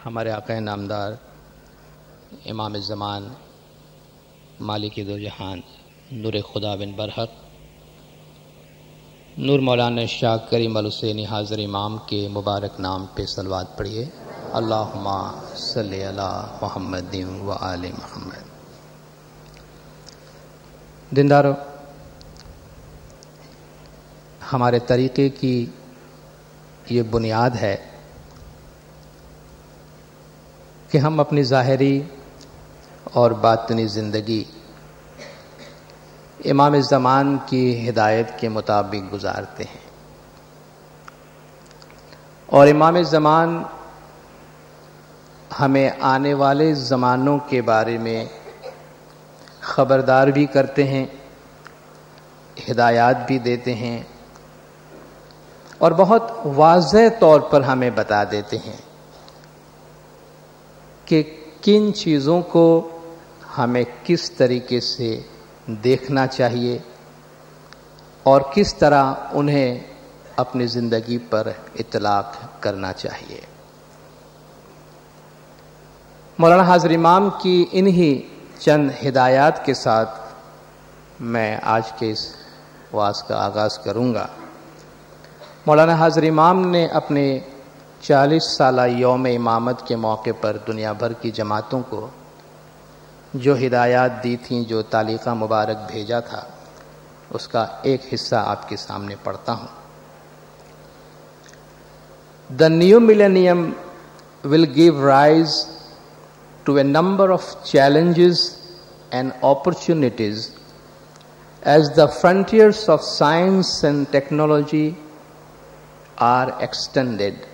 ہمارے آقا نامدار امام زمان مالک دو جہان نور خدا بن برحق نور مولانا شاہ کریم الحسینی حاضر امام کے مبارک نام پہ صلوات پڑھیے۔ اللہم صلی علی محمد و آل محمد۔ دیندارو، ہمارے طریقے کی یہ بنیاد ہے کہ ہم اپنی ظاہری اور باطنی زندگی امام زمان کی ہدایت کے مطابق گزارتے ہیں، اور امام زمان ہمیں آنے والے زمانوں کے بارے میں خبردار بھی کرتے ہیں، ہدایات بھی دیتے ہیں، اور بہت واضح طور پر ہمیں بتا دیتے ہیں کہ کن چیزوں کو ہمیں کس طریقے سے دیکھنا چاہیے اور کس طرح انہیں اپنی زندگی پر اطلاق کرنا چاہیے۔ مولانا حاضر امام کی انہی چند ہدایات کے ساتھ میں آج کے اس وعظ کا آغاز کروں گا۔ مولانا حاضر امام نے اپنے 40 سالہ یوم امامت کے موقع پر دنیا بھر کی جماعتوں کو جو ہدایات دی تھیں، جو تعلیقہ مبارک بھیجا تھا، اس کا ایک حصہ آپ کے سامنے پڑھتا ہوں۔ The new millennium will give rise to a number of challenges and opportunities as the frontiers of science and technology are extended.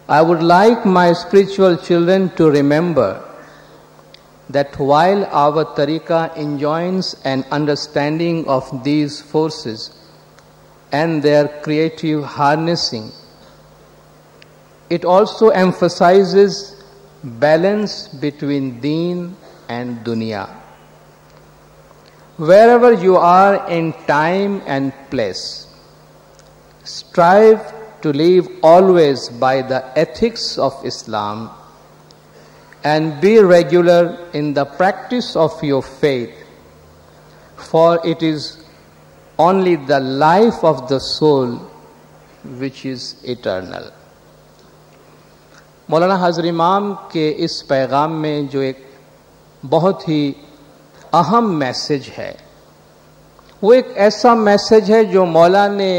I would like my spiritual children to remember that while our tariqah enjoins an understanding of these forces and their creative harnessing, it also emphasizes balance between deen and dunya. Wherever you are in time and place, strive to live always by the ethics of Islam and be regular in the practice of your faith, for it is only the life of the soul which is eternal. مولانا حاضر امام کے اس پیغام میں جو ایک بہت ہی اہم message ہے، وہ ایک ایسا میسج ہے جو مولا نے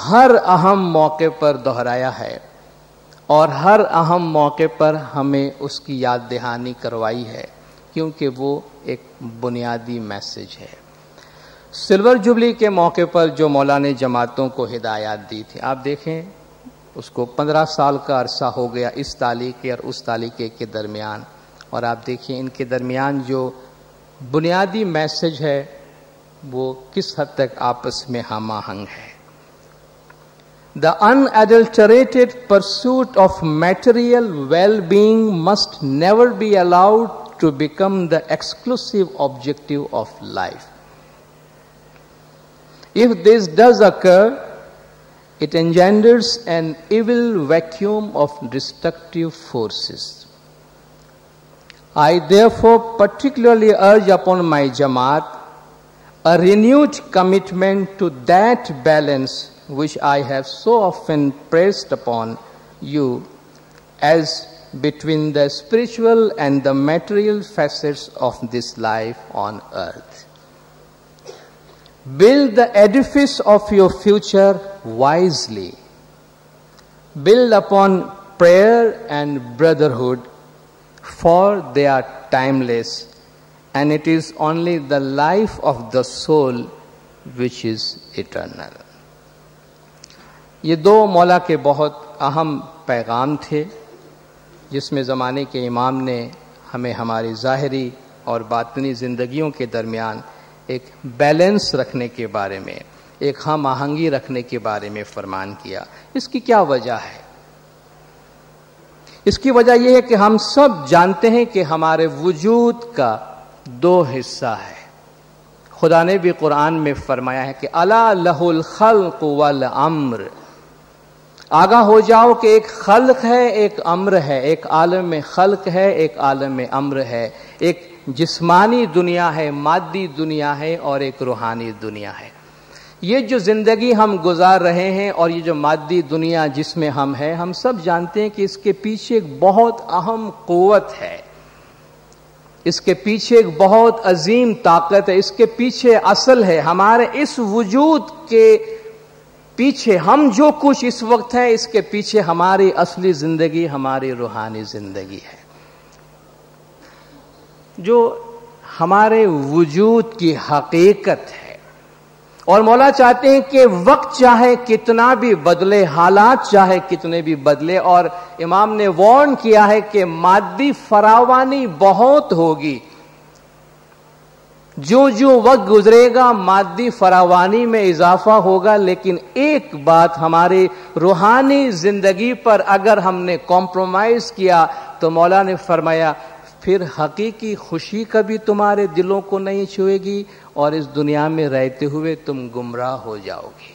ہر اہم موقع پر دہرایا ہے اور ہر اہم موقع پر ہمیں اس کی یاد دہانی کروائی ہے، کیونکہ وہ ایک بنیادی میسج ہے۔ سلور جوبلی کے موقع پر جو مولا نے جماعتوں کو ہدایات دی تھی، آپ دیکھیں اس کو 15 سال کا عرصہ ہو گیا اس تعلیقے اور اس تعلیقے کے درمیان، اور آپ دیکھیں ان کے درمیان جو بنیادی میسج ہے وہ کس حد تک آپس میں ہم آہنگ ہے۔ The unadulterated pursuit of material well-being must never be allowed to become the exclusive objective of life. If this does occur, it engenders an evil vacuum of destructive forces. I therefore particularly urge upon my Jamaat a renewed commitment to that balance which I have so often pressed upon you, as between the spiritual and the material facets of this life on earth. Build the edifice of your future wisely. Build upon prayer and brotherhood, for they are timeless, and it is only the life of the soul which is eternal. یہ دو مولا کے بہت اہم پیغام تھے، جس میں زمانے کے امام نے ہمیں ہماری ظاہری اور باطنی زندگیوں کے درمیان ایک بیلنس رکھنے کے بارے میں، ایک ہم آہنگی رکھنے کے بارے میں فرمان کیا۔ اس کی کیا وجہ ہے؟ اس کی وجہ یہ ہے کہ ہم سب جانتے ہیں کہ ہمارے وجود کا دو حصہ ہے۔ خدا نے بھی قرآن میں فرمایا ہے کہ الا لہ الخلق والامر، آگاہ ہو جاؤ کہ ایک خلق ہے، ایک امر ہے، ایک عالم خلق ہے، ایک عالم امر ہے، ایک جسمانی دنیا ہے، مادی دنیا ہے، اور ایک روحانی دنیا ہے۔ یہ جو زندگی ہم گزار رہے ہیں اور یہ جو مادی دنیا جس میں ہم ہیں، ہم سب جانتے ہیں کہ اس کے پیچھے ایک بہت اہم قوت ہے، اس کے پیچھے ایک بہت عظیم طاقت ہے، اس کے پیچھے اصل ہے۔ ہمارے اس وجود کے پیچھے ہم جو کچھ اس وقت ہیں، اس کے پیچھے ہماری اصلی زندگی، ہماری روحانی زندگی ہے، جو ہمارے وجود کی حقیقت ہے۔ اور مولا چاہتے ہیں کہ وقت چاہے کتنا بھی بدلے، حالات چاہے کتنے بھی بدلے، اور امام نے وارن کیا ہے کہ مادی فراوانی بہت ہوگی، جو جو وقت گزرے گا مادی فراوانی میں اضافہ ہوگا، لیکن ایک بات ہماری روحانی زندگی پر اگر ہم نے کمپرومائز کیا تو مولا نے فرمایا پھر حقیقی خوشی کبھی تمہارے دلوں کو نہیں چھوئے گی، اور اس دنیا میں رہتے ہوئے تم گمراہ ہو جاؤ گے۔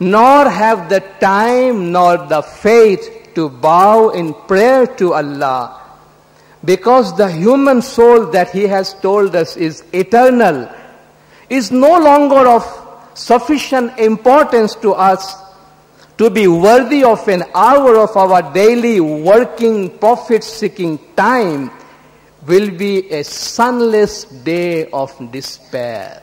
nor have the time nor the faith to bow in prayer to Allah, because the human soul that He has told us is eternal, is no longer of sufficient importance to us to be worthy of an hour of our daily working, profit-seeking time, will be a sunless day of despair.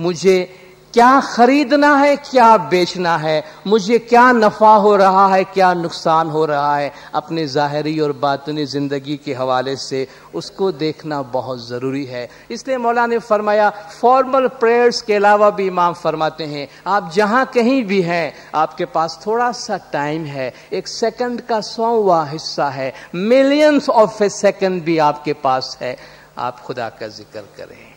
مجھے کیا خریدنا ہے، کیا بیچنا ہے، مجھے کیا نفع ہو رہا ہے، کیا نقصان ہو رہا ہے، اپنی ظاہری اور باطنی زندگی کے حوالے سے اس کو دیکھنا بہت ضروری ہے۔ اس لیے مولانا نے فرمایا فارمل پریئرز کے علاوہ بھی امام فرماتے ہیں آپ جہاں کہیں بھی ہیں، آپ کے پاس تھوڑا سا ٹائم ہے، ایک سیکنڈ کا 100واں حصہ ہے، ملینز آف اے سیکنڈ بھی آپ کے پاس ہے، آپ خدا کا ذکر کریں،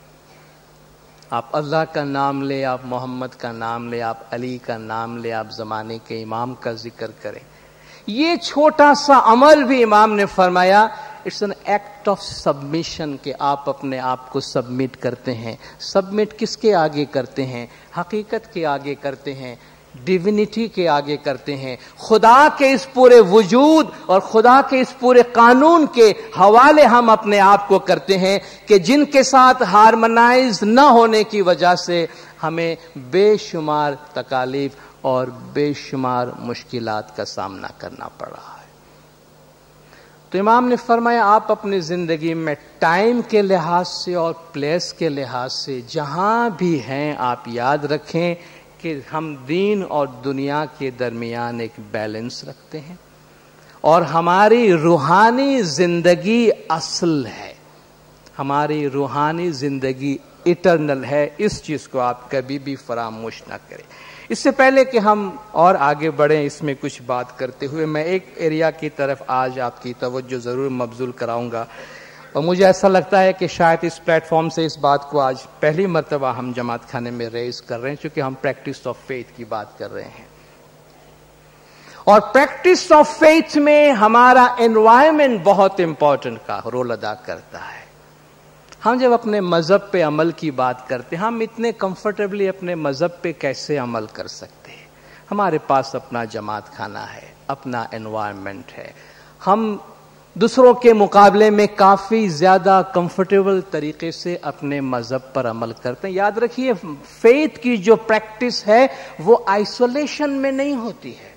آپ اللہ کا نام لیں، آپ محمد کا نام لیں، آپ علی کا نام لیں، آپ زمانے کے امام کا ذکر کریں۔ یہ چھوٹا سا عمل بھی امام نے فرمایا it's an act of submission, کہ آپ اپنے آپ کو سبمٹ کرتے ہیں۔ سبمٹ کس کے آگے کرتے ہیں؟ حقیقت کے آگے کرتے ہیں، ڈیوینٹی کے آگے کرتے ہیں، خدا کے اس پورے وجود اور خدا کے اس پورے قانون کے حوالے ہم اپنے آپ کو کرتے ہیں کہ جن کے ساتھ ہارمونائز نہ ہونے کی وجہ سے ہمیں بے شمار تکالیف اور بے شمار مشکلات کا سامنا کرنا پڑ رہا ہے۔ تو امام نے فرمایا آپ اپنی زندگی میں ٹائم کے لحاظ سے اور پلیس کے لحاظ سے جہاں بھی ہیں آپ یاد رکھیں کہ ہم دین اور دنیا کے درمیان ایک بیلنس رکھتے ہیں، اور ہماری روحانی زندگی اصل ہے، ہماری روحانی زندگی ایٹرنل ہے۔ اس چیز کو آپ کبھی بھی فراموش نہ کریں۔ اس سے پہلے کہ ہم اور آگے بڑھیں اس میں کچھ بات کرتے ہوئے، میں ایک ایریا کی طرف آج آپ کی توجہ ضرور مبذول کراؤں گا، اور مجھے ایسا لگتا ہے کہ شاید اس پلیٹ فارم سے اس بات کو آج پہلی مرتبہ ہم جماعت خانے میں ریز کر رہے ہیں، چونکہ ہم پریکٹس آف فیتھ کی بات کر رہے ہیں، اور پریکٹس آف فیتھ میں ہمارا انوائرمنٹ بہت امپورٹنٹ کا رول ادا کرتا ہے۔ ہم جب اپنے مذہب پہ عمل کی بات کرتے ہیں، ہم اتنے کمفرٹیبلی اپنے مذہب پہ کیسے عمل کر سکتے ہیں؟ ہمارے پاس اپنا جماعت خانہ ہے، اپنا انوائرمنٹ ہے، ہم دوسروں کے مقابلے میں کافی زیادہ کمفرٹیبل طریقے سے اپنے مذہب پر عمل کرتے ہیں۔ یاد رکھیے فیتھ کی جو پریکٹس ہے وہ آئسولیشن میں نہیں ہوتی ہے،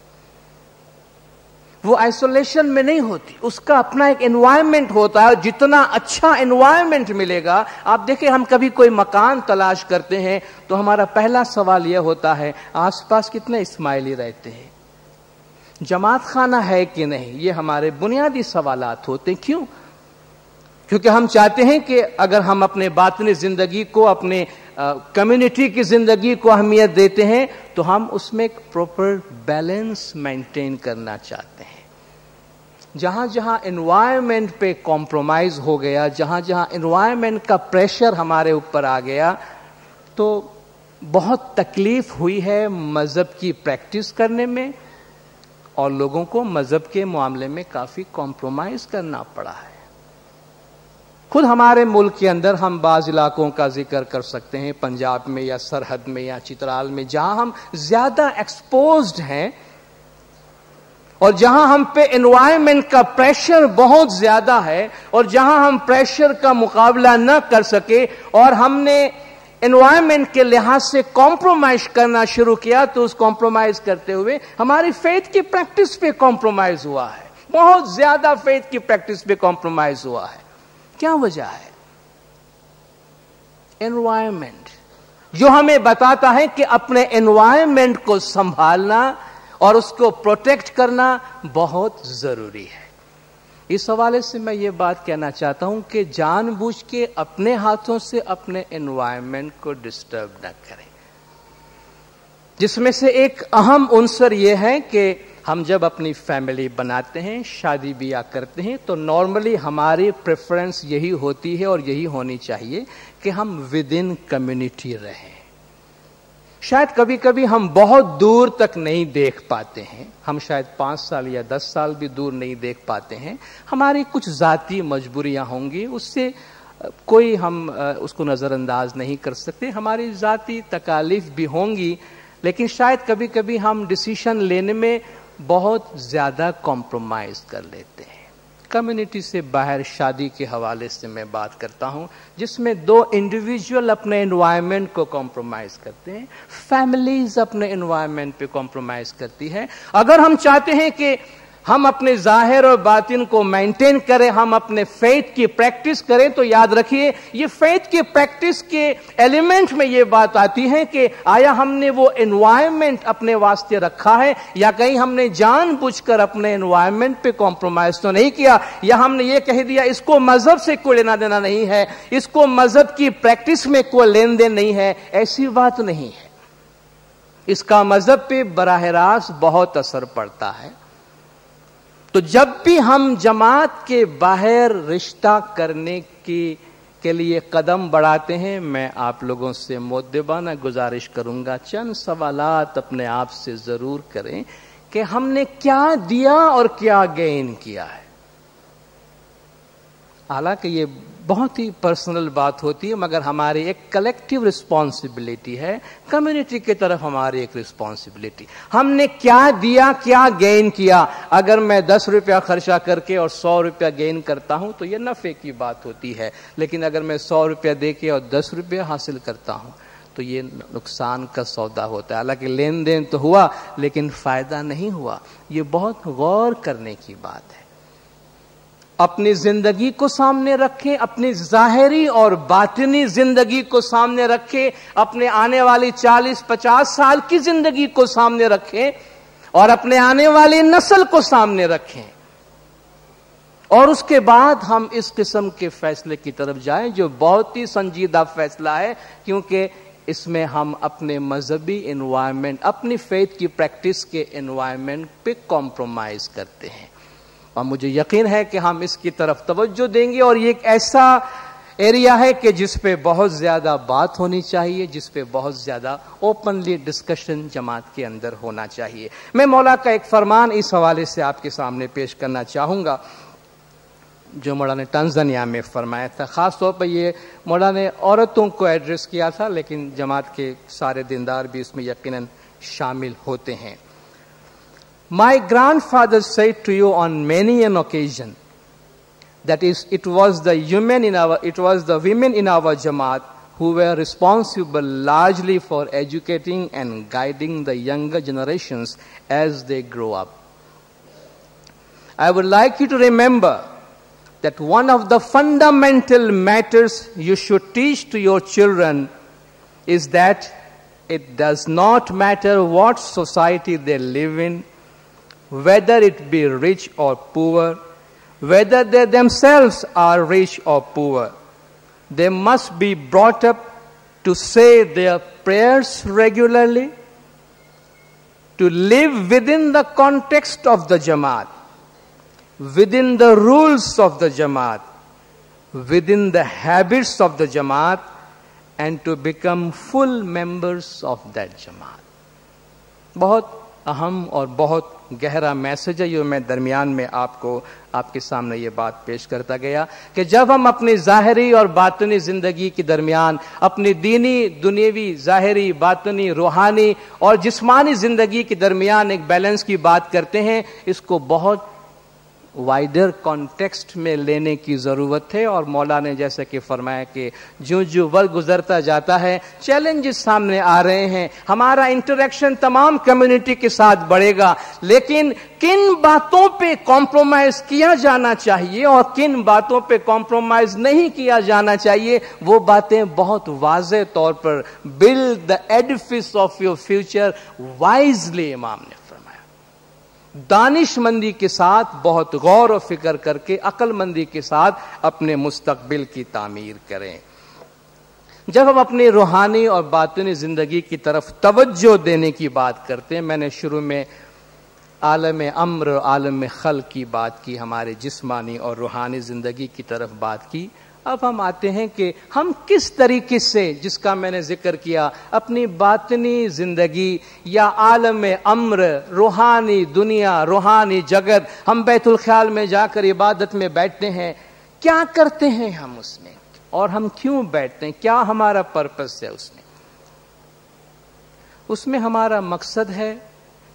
وہ آئسولیشن میں نہیں ہوتی، اس کا اپنا ایک انوائرمنٹ ہوتا ہے، اور جتنا اچھا انوائرمنٹ ملے گا، آپ دیکھیں ہم کبھی کوئی مکان تلاش کرتے ہیں تو ہمارا پہلا سوال یہ ہوتا ہے آس پاس کتنے اسماعیلی رہتے ہیں، جماعت خانہ ہے کہ نہیں، یہ ہمارے بنیادی سوالات ہوتے ہیں۔ کیوں؟ کیونکہ ہم چاہتے ہیں کہ اگر ہم اپنے باطنی زندگی کو، اپنے کمیونٹی کی زندگی کو اہمیت دیتے ہیں تو ہم اس میں ایک پراپر بیلنس مینٹین کرنا چاہتے ہیں۔ جہاں جہاں انوائرمنٹ پہ کمپرومائز ہو گیا، جہاں جہاں انوائرمنٹ کا پریشر ہمارے اوپر آ گیا، تو بہت تکلیف ہوئی ہے مذہب کی پریکٹس کرنے میں، اور لوگوں کو مذہب کے معاملے میں کافی کمپرومائز کرنا پڑا ہے۔ خود ہمارے ملک کے اندر ہم بعض علاقوں کا ذکر کر سکتے ہیں، پنجاب میں یا سرحد میں یا چترال میں، جہاں ہم زیادہ ایکسپوزڈ ہیں اور جہاں ہم پہ انوائرمنٹ کا پریشر بہت زیادہ ہے، اور جہاں ہم پریشر کا مقابلہ نہ کر سکے اور ہم نے انوائرمنٹ کے لحاظ سے کمپرومائز کرنا شروع کیا، تو اس کمپرومائز کرتے ہوئے ہماری فیتھ کی پریکٹس پہ کمپرومائز ہوا ہے، بہت زیادہ فیتھ کی پریکٹس پہ کمپرومائز ہوا ہے۔ کیا وجہ ہے؟ انوائرمنٹ، جو ہمیں بتاتا ہے کہ اپنے انوائرمنٹ کو سنبھالنا اور اس کو پروٹیکٹ کرنا بہت ضروری ہے۔ اس حوالے سے میں یہ بات کہنا چاہتا ہوں کہ جان بوجھ کے اپنے ہاتھوں سے اپنے انوائرمنٹ کو ڈسٹرب نہ کریں، جس میں سے ایک اہم عنصر یہ ہے کہ ہم جب اپنی فیملی بناتے ہیں، شادی بیاہ کرتے ہیں، تو نارملی ہماری پریفرنس یہی ہوتی ہے اور یہی ہونی چاہیے کہ ہم ود ان کمیونٹی رہیں۔ شاید کبھی کبھی ہم بہت دور تک نہیں دیکھ پاتے ہیں، ہم شاید 5 سال یا 10 سال بھی دور نہیں دیکھ پاتے ہیں، ہماری کچھ ذاتی مجبوریاں ہوں گی، اس سے کوئی ہم اس کو نظر انداز نہیں کر سکتے، ہماری ذاتی تکالیف بھی ہوں گی، لیکن شاید کبھی کبھی ہم ڈیسیشن لینے میں بہت زیادہ کمپرومائز کر لیتے ہیں۔ کمیونٹی سے باہر شادی کے حوالے سے میں بات کرتا ہوں، جس میں 2 انڈیویجول اپنے انوائرمنٹ کو کمپرومائز کرتے ہیں، فیملیز اپنے انوائرمنٹ پہ کمپرومائز کرتی ہے۔ اگر ہم چاہتے ہیں کہ ہم اپنے ظاہر اور باطن کو مینٹین کریں, ہم اپنے فیتھ کی پریکٹس کریں, تو یاد رکھیے یہ فیتھ کی پریکٹس کے ایلیمنٹ میں یہ بات آتی ہے کہ آیا ہم نے وہ انوائرمنٹ اپنے واسطے رکھا ہے, یا کہیں ہم نے جان بوجھ کر اپنے انوائرمنٹ پہ کمپرومائز تو نہیں کیا, یا ہم نے یہ کہہ دیا اس کو مذہب سے کوئی لینا دینا نہیں ہے, اس کو مذہب کی پریکٹس میں کوئی لین دین نہیں ہے. ایسی بات نہیں ہے. اس کا مذہب پہ براہ راست بہت اثر پڑتا ہے. تو جب بھی ہم جماعت کے باہر رشتہ کرنے کے لیے قدم بڑھاتے ہیں, میں آپ لوگوں سے مؤدبانہ گزارش کروں گا چند سوالات اپنے آپ سے ضرور کریں کہ ہم نے کیا دیا اور کیا گین کیا ہے. حالانکہ یہ بہت ہی پرسنل بات ہوتی ہے, مگر ہماری ایک کلیکٹیو رسپانسبلٹی ہے, کمیونٹی کی طرف ہماری ایک رسپانسبلٹی. ہم نے کیا دیا, کیا گین کیا. اگر میں 10 روپیہ خرچہ کر کے اور 100 روپیہ گین کرتا ہوں تو یہ نفع کی بات ہوتی ہے, لیکن اگر میں 100 روپیہ دے کے اور 10 روپیہ حاصل کرتا ہوں تو یہ نقصان کا سودا ہوتا ہے. حالانکہ لین دین تو ہوا لیکن فائدہ نہیں ہوا. یہ بہت غور کرنے کی بات ہے. اپنی زندگی کو سامنے رکھیں, اپنی ظاہری اور باطنی زندگی کو سامنے رکھیں, اپنے آنے والی 40-50 سال کی زندگی کو سامنے رکھیں, اور اپنے آنے والی نسل کو سامنے رکھیں, اور اس کے بعد ہم اس قسم کے فیصلے کی طرف جائیں جو بہت ہی سنجیدہ فیصلہ ہے, کیونکہ اس میں ہم اپنے مذہبی انوائرمنٹ, اپنی فیتھ کی پریکٹس کے انوائرمنٹ پہ کمپرومائز کرتے ہیں. اور مجھے یقین ہے کہ ہم اس کی طرف توجہ دیں گے, اور یہ ایک ایسا ایریا ہے کہ جس پہ بہت زیادہ بات ہونی چاہیے, جس پہ بہت زیادہ اوپنلی ڈسکشن جماعت کے اندر ہونا چاہیے. میں مولا کا ایک فرمان اس حوالے سے آپ کے سامنے پیش کرنا چاہوں گا جو مولا نے ٹنزانیہ میں فرمایا تھا. خاص طور پر یہ مولا نے عورتوں کو ایڈریس کیا تھا, لیکن جماعت کے سارے دیندار بھی اس میں یقیناً شامل ہوتے ہیں. My grandfather said to you on many an occasion, that is, it was the women in our Jamaat who were responsible largely for educating and guiding the younger generations as they grow up. I would like you to remember that one of the fundamental matters you should teach to your children is that it does not matter what society they live in, whether it be rich or poor, whether they themselves are rich or poor. They must be brought up to say their prayers regularly, to live within the context of the Jamaat, within the rules of the Jamaat, within the habits of the Jamaat, and to become full members of that Jamaat. بہت اہم اور بہت گہرا message ہے. یہ میں درمیان میں آپ کے سامنے یہ بات پیش کرتا گیا کہ جب ہم اپنی ظاہری اور باطنی زندگی کے درمیان اپنی دینی, دنیوی, ظاہری, باطنی, روحانی اور جسمانی زندگی کے درمیان ایک بیلنس کی بات کرتے ہیں, اس کو بہت وائڈر کانٹیکسٹ میں لینے کی ضرورت ہے. اور مولا نے جیسا کہ فرمایا کہ جو وقت گزرتا جاتا ہے چیلنجز سامنے آ رہے ہیں, ہمارا انٹریکشن تمام کمیونٹی کے ساتھ بڑھے گا, لیکن کن باتوں پہ کمپرومائز کیا جانا چاہیے اور کن باتوں پہ کمپرومائز نہیں کیا جانا چاہیے, وہ باتیں بہت واضح طور پر build the edifice of your future wisely امام نے دانش مندی کے ساتھ, بہت غور و فکر کر کے, عقل مندی کے ساتھ اپنے مستقبل کی تعمیر کریں. جب ہم اپنی روحانی اور باطنی زندگی کی طرف توجہ دینے کی بات کرتے ہیں, میں نے شروع میں عالم امر, عالم خلق کی بات کی, ہمارے جسمانی اور روحانی زندگی کی طرف بات کی. اب ہم آتے ہیں کہ ہم کس طریقے سے, جس کا میں نے ذکر کیا, اپنی باطنی زندگی یا عالم امر, روحانی دنیا, روحانی جگت, ہم بیت الخیال میں جا کر عبادت میں بیٹھتے ہیں, کیا کرتے ہیں ہم اس میں, اور ہم کیوں بیٹھتے ہیں, کیا ہمارا پرپس ہے اس میں. اس میں ہمارا مقصد ہے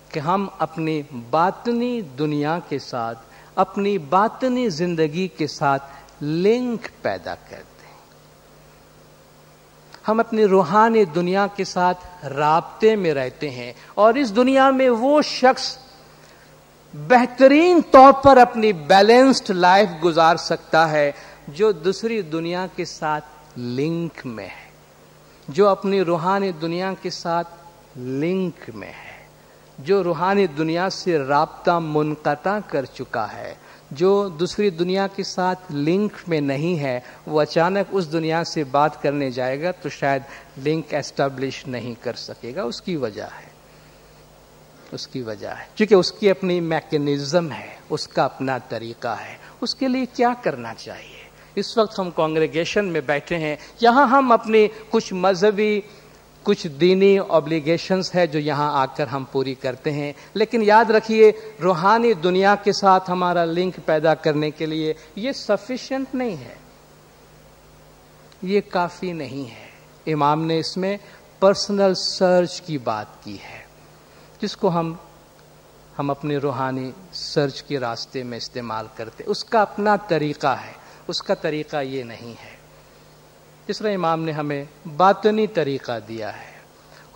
کہ ہم اپنی باطنی دنیا کے ساتھ, اپنی باطنی زندگی کے ساتھ لنک پیدا کرتے ہیں. ہم اپنی روحانی دنیا کے ساتھ رابطے میں رہتے ہیں, اور اس دنیا میں وہ شخص بہترین طور پر اپنی بیلنسڈ لائف گزار سکتا ہے جو دوسری دنیا کے ساتھ لنک میں ہے، جو اپنی روحانی دنیا کے ساتھ لنک میں ہے، جو روحانی دنیا سے رابطہ منقطع کر چکا ہے۔ جو دوسری دنیا کے ساتھ لنک میں نہیں ہے، وہ اچانک اس دنیا سے بات کرنے جائے گا تو شاید لنک ایسٹیبلش نہیں کر سکے گا۔ اس کی وجہ ہے کیونکہ اس کی اپنی میکینزم ہے، اس کا اپنا طریقہ ہے۔ اس کے لیے کیا کرنا چاہیے؟ اس وقت ہم کانگریگیشن میں بیٹھے ہیں، یہاں ہم اپنی کچھ مذہبی کچھ دینی اوبلیگیشنز ہے جو یہاں آ کر ہم پوری کرتے ہیں، لیکن یاد رکھیے روحانی دنیا کے ساتھ ہمارا لنک پیدا کرنے کے لیے یہ سفیشینٹ نہیں ہے، یہ کافی نہیں ہے۔ امام نے اس میں پرسنل سرچ کی بات کی ہے، جس کو ہم اپنے روحانی سرچ کے راستے میں استعمال کرتے، اس کا اپنا طریقہ ہے، اس کا طریقہ یہ نہیں ہے۔ جس طرح امام نے ہمیں باطنی طریقہ دیا ہے،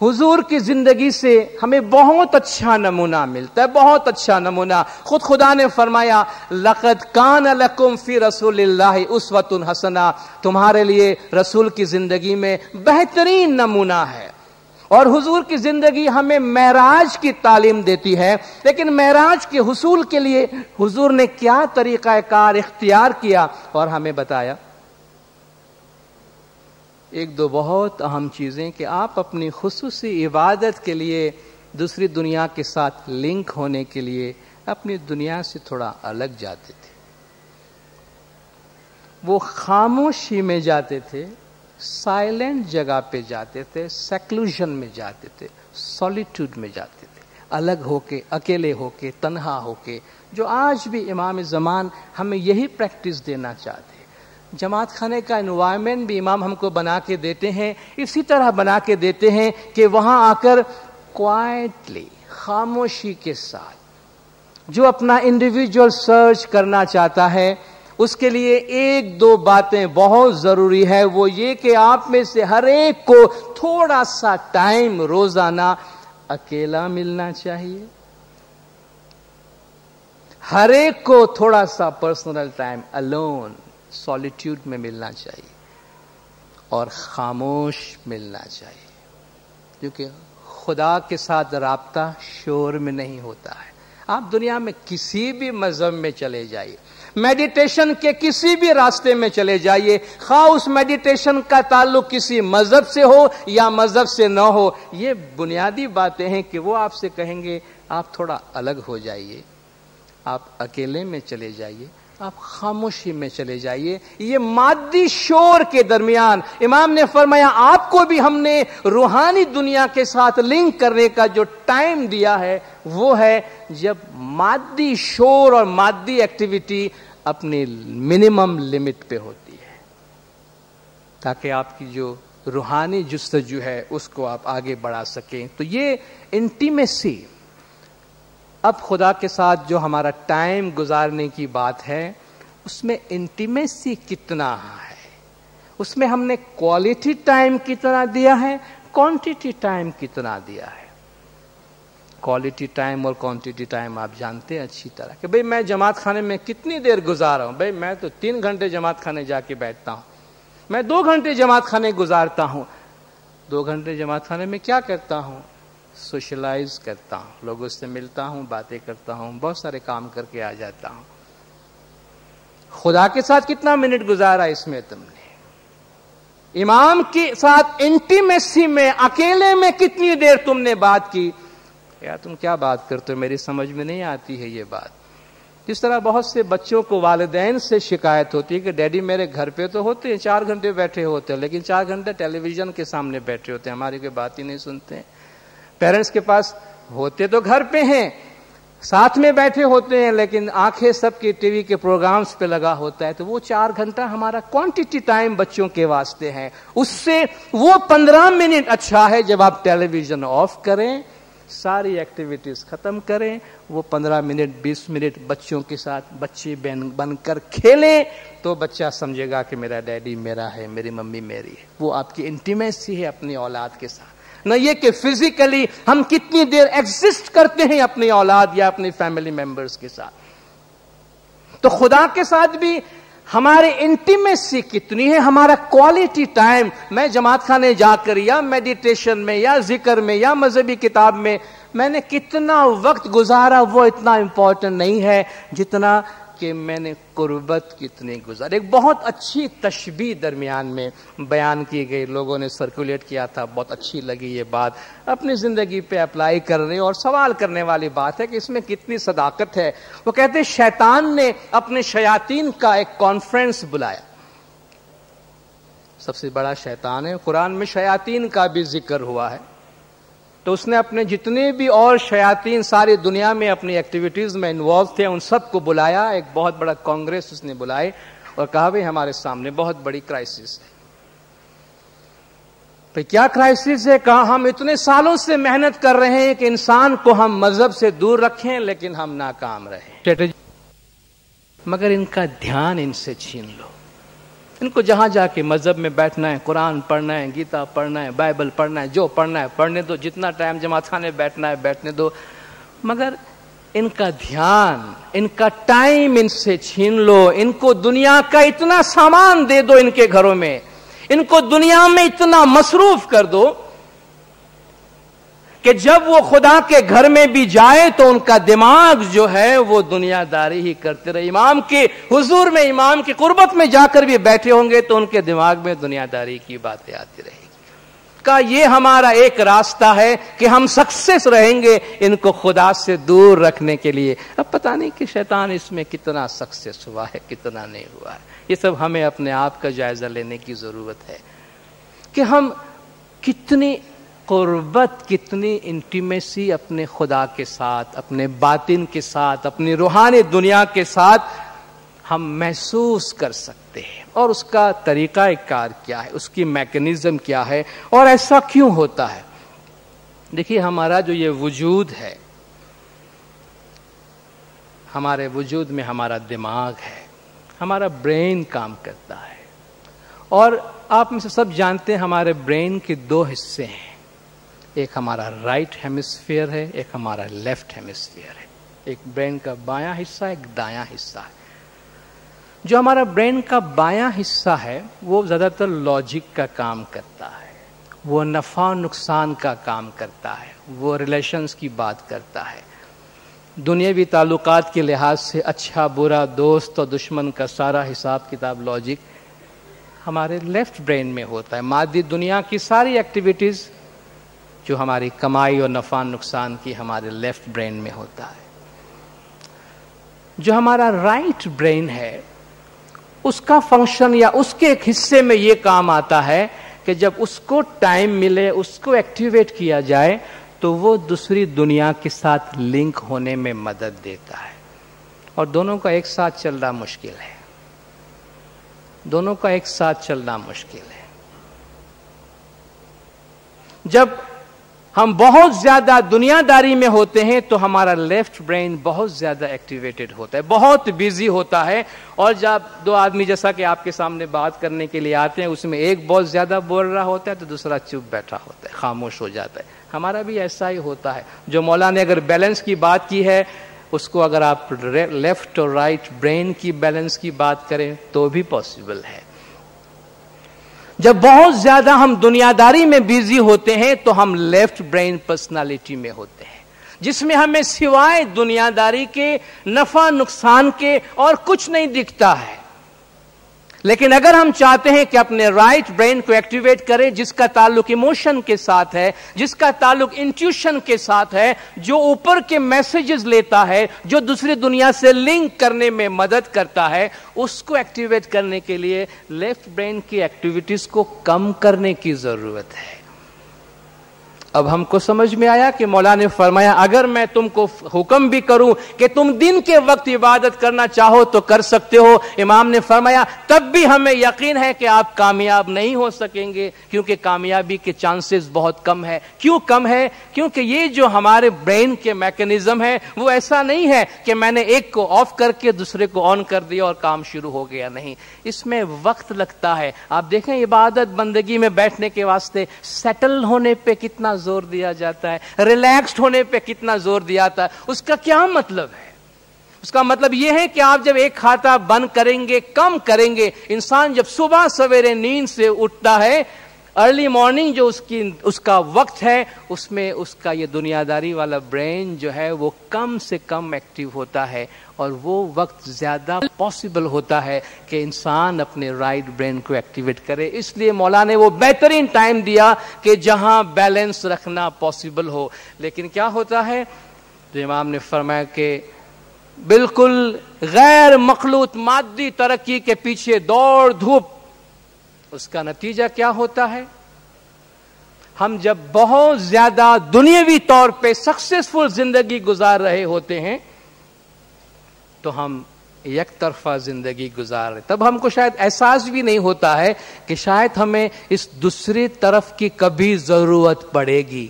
حضور کی زندگی سے ہمیں بہت اچھا نمونہ ملتا ہے، بہت اچھا نمونہ۔ خود خدا نے فرمایا لَقَدْ كَانَ لَكُمْ فِي رَسُولِ اللَّهِ أُسْوَةٌ حَسَنَةٌ، تمہارے لیے رسول کی زندگی میں بہترین نمونہ ہے۔ اور حضور کی زندگی ہمیں معراج کی تعلیم دیتی ہے، لیکن معراج کے حصول کے لیے حضور نے کیا طریقہ کار اختیار کیا اور ہمیں بتایا؟ ایک دو بہت اہم چیزیں کہ آپ اپنی خصوصی عبادت کے لیے دوسری دنیا کے ساتھ لنک ہونے کے لیے اپنی دنیا سے تھوڑا الگ جاتے تھے، وہ خاموشی میں جاتے تھے، سائلنٹ جگہ پہ جاتے تھے، سیکلوژن میں جاتے تھے، سولیٹیوڈ میں جاتے تھے، الگ ہو کے، اکیلے ہو کے، تنہا ہو کے، جو آج بھی امام زمان ہمیں یہی پریکٹس دینا چاہتے ہیں۔ جماعت خانے کا انوائرمنٹ بھی امام ہم کو بنا کے دیتے ہیں، اسی طرح بنا کے دیتے ہیں کہ وہاں آ کر کوائٹلی، خاموشی کے ساتھ جو اپنا انڈیویجول سرچ کرنا چاہتا ہے، اس کے لیے ایک دو باتیں بہت ضروری ہے۔ وہ یہ کہ آپ میں سے ہر ایک کو تھوڑا سا ٹائم روزانہ اکیلا ملنا چاہیے، ہر ایک کو تھوڑا سا پرسنل ٹائم الون، سولیٹیوڈ میں ملنا چاہیے، اور خاموش ملنا چاہیے، کیونکہ خدا کے ساتھ رابطہ شور میں نہیں ہوتا ہے۔ آپ دنیا میں کسی بھی مذہب میں چلے جائیے، میڈیٹیشن کے کسی بھی راستے میں چلے جائیے، خواہ اس میڈیٹیشن کا تعلق کسی مذہب سے ہو یا مذہب سے نہ ہو، یہ بنیادی باتیں ہیں کہ وہ آپ سے کہیں گے آپ تھوڑا الگ ہو جائیے، آپ اکیلے میں چلے جائیے، آپ خاموشی میں چلے جائیے۔ یہ مادی شور کے درمیان امام نے فرمایا آپ کو بھی ہم نے روحانی دنیا کے ساتھ لنک کرنے کا جو ٹائم دیا ہے وہ ہے جب مادی شور اور مادی ایکٹیویٹی اپنی منیمم لمٹ پہ ہوتی ہے، تاکہ آپ کی جو روحانی جستجو ہے اس کو آپ آگے بڑھا سکیں۔ تو یہ انٹیمیسی، اب خدا کے ساتھ جو ہمارا ٹائم گزارنے کی بات ہے اس میں انٹیمیسی کتنا ہے، اس میں ہم نے کوالٹی ٹائم کتنا دیا ہے، کوانٹٹی ٹائم کتنا دیا ہے۔ کوالٹی ٹائم اور کوانٹٹی ٹائم آپ جانتے ہیں اچھی طرح کہ بھئی میں جماعت خانے میں کتنی دیر گزارا ہوں۔ بھئی میں تو 3 گھنٹے جماعت خانے جا کے بیٹھتا ہوں، میں 2 گھنٹے جماعت خانے گزارتا ہوں۔ 2 گھنٹے جماعت خانے میں کیا کرتا ہوں؟ سوشلائز کرتا ہوں، لوگوں سے ملتا ہوں، باتیں کرتا ہوں، بہت سارے کام کر کے آ جاتا ہوں۔ خدا کے ساتھ کتنا منٹ گزارا اس میں تم نے؟ امام کے ساتھ انٹیمیسی میں اکیلے میں کتنی دیر تم نے بات کی؟ یا تم کیا بات کرتے ہو، میری سمجھ میں نہیں آتی ہے یہ بات۔ جس طرح بہت سے بچوں کو والدین سے شکایت ہوتی ہے کہ ڈیڈی میرے گھر پہ تو ہوتے ہیں 4 گھنٹے بیٹھے ہوتے ہیں، لیکن 4 گھنٹے ٹیلی ویژن کے سامنے بیٹھے ہوتے ہیں، ہماری کوئی بات ہی نہیں سنتے ہیں۔ پیرنٹس کے پاس ہوتے تو گھر پہ ہیں، ساتھ میں بیٹھے ہوتے ہیں، لیکن آنکھیں سب کے ٹی وی کے پروگرامز پہ لگا ہوتا ہے۔ تو وہ 4 گھنٹہ ہمارا کوانٹٹی ٹائم بچوں کے واسطے ہے، اس سے وہ 15 منٹ اچھا ہے جب آپ ٹیلی ویژن آف کریں، ساری ایکٹیویٹیز ختم کریں، وہ 15 منٹ 20 منٹ بچوں کے ساتھ بچے بن کر کھیلیں، تو بچہ سمجھے گا کہ میرا ڈیڈی میرا ہے، میری ممی میری ہے۔ وہ آپ کی انٹیمیسی ہے اپنی اولاد کے ساتھ۔ نہ یہ کہ فزیکلی ہم کتنی دیر ایگزسٹ کرتے ہیں اپنی اولاد یا اپنے فیملی ممبرز کے ساتھ. تو خدا کے ساتھ بھی ہمارے انٹیمیسی کتنی ہے, ہمارا کوالٹی ٹائم, میں جماعت خانے جا کر یا میڈیٹیشن میں یا ذکر میں یا مذہبی کتاب میں نے کتنا وقت گزارا, وہ اتنا امپورٹنٹ نہیں ہے جتنا کہ میں نے قربت کتنی گزاری. ایک بہت اچھی تشبیہ درمیان میں بیان کی گئی, لوگوں نے سرکولیٹ کیا تھا, بہت اچھی لگی یہ بات, اپنی زندگی پہ اپلائی کر رہے اور سوال کرنے والی بات ہے کہ اس میں کتنی صداقت ہے. وہ کہتے ہیں شیطان نے اپنے شیاطین کا ایک کانفرنس بلایا. سب سے بڑا شیطان ہے, قرآن میں شیاطین کا بھی ذکر ہوا ہے, تو اس نے اپنے جتنے بھی اور شیاطین ساری دنیا میں اپنی ایکٹیویٹیز میں انوالو تھے ان سب کو بلایا, ایک بہت بڑا کانگریس اس نے بلائے اور کہا بھئی ہمارے سامنے بہت بڑی کرائسس ہے. تو کیا کرائسس ہے؟ کہا ہم اتنے سالوں سے محنت کر رہے ہیں کہ انسان کو ہم مذہب سے دور رکھیں لیکن ہم ناکام رہے, مگر ان کا دھیان ان سے چھین لو. ان کو جہاں جا کے مذہب میں بیٹھنا ہے, قرآن پڑھنا ہے, گیتا پڑھنا ہے, بائبل پڑھنا ہے, جو پڑھنا ہے پڑھنے دو, جتنا ٹائم جماعت خانے بیٹھنا ہے بیٹھنے دو, مگر ان کا دھیان, ان کا ٹائم ان سے چھین لو. ان کو دنیا کا اتنا سامان دے دو ان کے گھروں میں, ان کو دنیا میں اتنا مصروف کر دو کہ جب وہ خدا کے گھر میں بھی جائے تو ان کا دماغ جو ہے وہ دنیا داری ہی کرتے رہے. امام کے حضور میں, امام کی قربت میں جا کر بھی بیٹھے ہوں گے تو ان کے دماغ میں دنیا داری کی باتیں آتی رہے گی. کا یہ ہمارا ایک راستہ ہے کہ ہم سکسیس رہیں گے ان کو خدا سے دور رکھنے کے لیے. اب پتہ نہیں کہ شیطان اس میں کتنا سکسیس ہوا ہے, کتنا نہیں ہوا ہے. یہ سب ہمیں اپنے آپ کا جائزہ لینے کی ضرورت ہے کہ ہم کتنی قربت, کتنی انٹیمیسی اپنے خدا کے ساتھ, اپنے باطن کے ساتھ, اپنی روحانی دنیا کے ساتھ ہم محسوس کر سکتے ہیں, اور اس کا طریقہ کار کیا ہے, اس کی میکینزم کیا ہے, اور ایسا کیوں ہوتا ہے. دیکھیے ہمارا جو یہ وجود ہے, ہمارے وجود میں ہمارا دماغ ہے, ہمارا برین کام کرتا ہے, اور آپ میں سے سب جانتے ہیں ہمارے برین کے دو حصے ہیں, ایک ہمارا رائٹ ہیمسفیئر ہے, ایک ہمارا لیفٹ ہیمسفیئر ہے. ایک برین کا بایاں حصہ, ایک دایاں حصہ ہے. جو ہمارا برین کا بایاں حصہ ہے وہ زیادہ تر لاجک کا کام کرتا ہے, وہ نفع نقصان کا کام کرتا ہے, وہ ریلیشنز کی بات کرتا ہے, دنیاوی تعلقات کے لحاظ سے اچھا برا, دوست اور دشمن کا سارا حساب کتاب لاجک ہمارے لیفٹ برین میں ہوتا ہے. مادی دنیا کی ساری ایکٹیویٹیز جو ہماری کمائی اور نفع نقصان کی ہمارے لیفٹ برین میں ہوتا ہے. جو ہمارا رائٹ برین ہے اس کا فنکشن یا اس کے ایک حصے میں یہ کام آتا ہے کہ جب اس کو ٹائم ملے, اس کو ایکٹیویٹ کیا جائے تو وہ دوسری دنیا کے ساتھ لنک ہونے میں مدد دیتا ہے. اور دونوں کا ایک ساتھ چلنا مشکل ہے, دونوں کا ایک ساتھ چلنا مشکل ہے. جب ہم بہت زیادہ دنیا داری میں ہوتے ہیں تو ہمارا لیفٹ برین بہت زیادہ ایکٹیویٹڈ ہوتا ہے, بہت بیزی ہوتا ہے, اور جب دو آدمی جیسا کہ آپ کے سامنے بات کرنے کے لیے آتے ہیں اس میں ایک بہت زیادہ بول رہا ہوتا ہے تو دوسرا چپ بیٹھا ہوتا ہے, خاموش ہو جاتا ہے. ہمارا بھی ایسا ہی ہوتا ہے. جو مولا نے اگر بیلنس کی بات کی ہے اس کو اگر آپ لیفٹ اور رائٹ برین کی بیلنس کی بات کریں تو بھی پاسبل ہے. جب بہت زیادہ ہم دنیا داری میں بیزی ہوتے ہیں تو ہم لیفٹ برین پرسنالٹی میں ہوتے ہیں جس میں ہمیں سوائے دنیا داری کے, نفع نقصان کے اور کچھ نہیں دکھتا ہے. لیکن اگر ہم چاہتے ہیں کہ اپنے رائٹ برین کو ایکٹیویٹ کریں جس کا تعلق ایموشن کے ساتھ ہے, جس کا تعلق انٹیوشن کے ساتھ ہے, جو اوپر کے میسیجز لیتا ہے, جو دوسری دنیا سے لنک کرنے میں مدد کرتا ہے, اس کو ایکٹیویٹ کرنے کے لیے لیفٹ برین کی ایکٹیویٹیز کو کم کرنے کی ضرورت ہے. اب ہم کو سمجھ میں آیا کہ مولا نے فرمایا اگر میں تم کو حکم بھی کروں کہ تم دن کے وقت عبادت کرنا چاہو تو کر سکتے ہو. امام نے فرمایا تب بھی ہمیں یقین ہے کہ آپ کامیاب نہیں ہو سکیں گے, کیونکہ کامیابی کے چانسز بہت کم ہے. کیوں کم ہے؟ کیونکہ یہ جو ہمارے برین کے میکینزم ہے وہ ایسا نہیں ہے کہ میں نے ایک کو آف کر کے دوسرے کو آن کر دیا اور کام شروع ہو گیا. نہیں, اس میں وقت لگتا ہے. آپ دیکھیں عبادت بندگی میں بیٹھنے کے واسطے سیٹل ہونے پہ کتنا زور دیا جاتا ہے, ریلیکسڈ ہونے پہ کتنا زور دیا جاتا ہے. اس کا کیا مطلب ہے؟ اس کا مطلب یہ ہے کہ آپ جب ایک کھاتا بند کریں گے, کم کریں گے, انسان جب صبح سویرے نیند سے اٹھتا ہے, ارلی مارننگ جو اس کا وقت ہے, اس میں اس کا یہ دنیا داری والا برین جو ہے وہ کم سے کم ایکٹیو ہوتا ہے, اور وہ وقت زیادہ پاسبل ہوتا ہے کہ انسان اپنے رائٹ برین کو ایکٹیویٹ کرے. اس لیے مولا نے وہ بہترین ٹائم دیا کہ جہاں بیلنس رکھنا پاسبل ہو. لیکن کیا ہوتا ہے, تو امام نے فرمایا کہ بالکل غیر مخلوط مادی ترقی کے پیچھے دوڑ دھوپ, اس کا نتیجہ کیا ہوتا ہے؟ ہم جب بہت زیادہ دنیاوی طور پہ سکسیسفل زندگی گزار رہے ہوتے ہیں تو ہم یک طرفہ زندگی گزار رہے, تب ہم کو شاید احساس بھی نہیں ہوتا ہے کہ شاید ہمیں اس دوسری طرف کی کبھی ضرورت پڑے گی.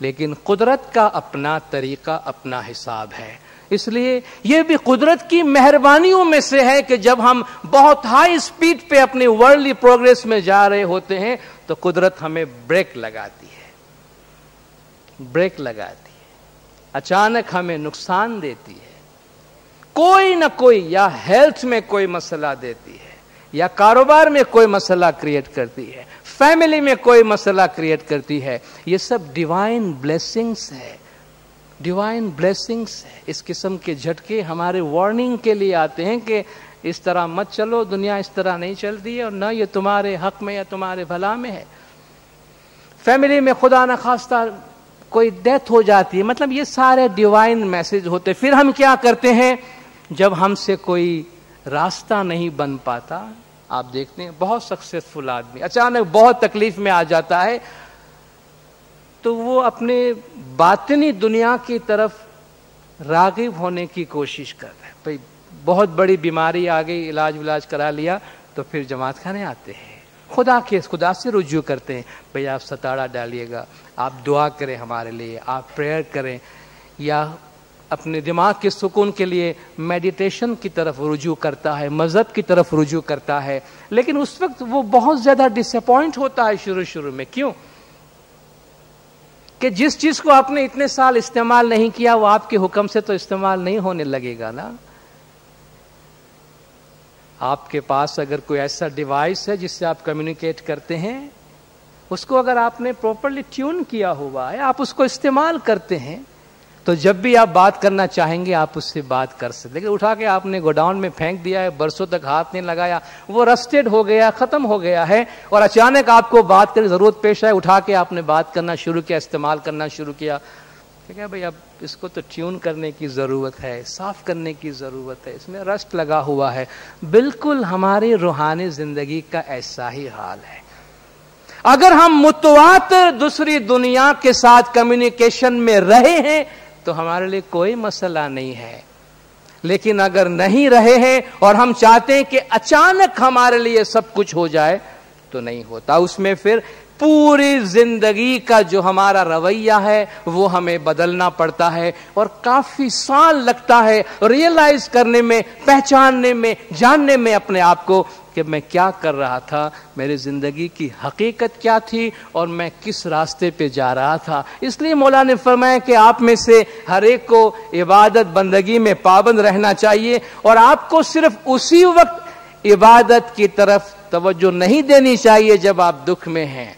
لیکن قدرت کا اپنا طریقہ, اپنا حساب ہے. اس لیے یہ بھی قدرت کی مہربانیوں میں سے ہے کہ جب ہم بہت ہائی سپیڈ پہ اپنی ورلڈلی پروگریس میں جا رہے ہوتے ہیں تو قدرت ہمیں بریک لگاتی ہے, بریک لگاتی ہے, اچانک ہمیں نقصان دیتی ہے. کوئی نہ کوئی, یا ہیلتھ میں کوئی مسئلہ دیتی ہے, یا کاروبار میں کوئی مسئلہ کریٹ کرتی ہے, فیملی میں کوئی مسئلہ کریٹ کرتی ہے. یہ سب ڈیوائن بلیسنگز ہے, ڈیوائن بلیسنگز ہے. اس قسم کے جھٹکے ہمارے وارننگ کے لیے آتے ہیں کہ اس طرح مت چلو, دنیا اس طرح نہیں چلتی ہے, اور نہ یہ تمہارے حق میں یا تمہارے بھلا میں ہے. فیملی میں خدا نہ خواستہ کوئی ڈیتھ ہو جاتی ہے, مطلب یہ سارے ڈیوائن میسج ہوتے. پھر ہم کیا کرتے ہیں جب ہم سے کوئی راستہ نہیں بن پاتا؟ آپ دیکھتے ہیں بہت سکسیسفل آدمی اچانک بہت تکلیف میں آ جاتا ہے تو وہ اپنے باطنی دنیا کی طرف راغب ہونے کی کوشش کرتا ہے. بھئی بہت بڑی بیماری آ گئی, علاج کرا لیا, تو پھر جماعت خانے آتے ہیں, خدا سے رجوع کرتے ہیں. بھئی آپ ستاڑا ڈالیے گا, آپ دعا کریں ہمارے لیے, آپ پریئر کریں, یا اپنے دماغ کے سکون کے لیے میڈیٹیشن کی طرف رجوع کرتا ہے, مذہب کی طرف رجوع کرتا ہے. لیکن اس وقت وہ بہت زیادہ ڈس اپوائنٹ ہوتا ہے شروع میں. کیوں؟ کہ جس چیز کو آپ نے اتنے سال استعمال نہیں کیا وہ آپ کے حکم سے تو استعمال نہیں ہونے لگے گا نا. آپ کے پاس اگر کوئی ایسا ڈیوائس ہے جس سے آپ کمیونیکیٹ کرتے ہیں, اس کو اگر آپ نے پراپرلی ٹیون کیا ہوا ہے, آپ اس کو استعمال کرتے ہیں, تو جب بھی آپ بات کرنا چاہیں گے آپ اس سے بات کر سکتے. لیکن اٹھا کے آپ نے گوڈاؤن میں پھینک دیا ہے, برسوں تک ہاتھ نہیں لگایا, وہ رسٹڈ ہو گیا, ختم ہو گیا ہے, اور اچانک آپ کو بات کرنے ضرورت پیش آئے, اٹھا کے آپ نے بات کرنا شروع کیا, استعمال کرنا شروع کیا. ٹھیک ہے بھائی, اب اس کو تو ٹیون کرنے کی ضرورت ہے, صاف کرنے کی ضرورت ہے, اس میں رسٹ لگا ہوا ہے. بالکل ہماری روحانی زندگی کا ایسا ہی حال ہے. اگر ہم متواتر دوسری دنیا کے ساتھ کمیونیکیشن میں رہے ہیں تو ہمارے لیے کوئی مسئلہ نہیں ہے. لیکن اگر نہیں رہے ہیں اور ہم چاہتے ہیں کہ اچانک ہمارے لیے سب کچھ ہو جائے تو نہیں ہوتا. اس میں پھر پوری زندگی کا جو ہمارا رویہ ہے وہ ہمیں بدلنا پڑتا ہے, اور کافی سال لگتا ہے ریئلائز کرنے میں, پہچاننے میں, جاننے میں اپنے آپ کو کہ میں کیا کر رہا تھا, میری زندگی کی حقیقت کیا تھی, اور میں کس راستے پہ جا رہا تھا. اس لیے مولا نے فرمایا کہ آپ میں سے ہر ایک کو عبادت بندگی میں پابند رہنا چاہیے, اور آپ کو صرف اسی وقت عبادت کی طرف توجہ نہیں دینی چاہیے جب آپ دکھ میں ہیں,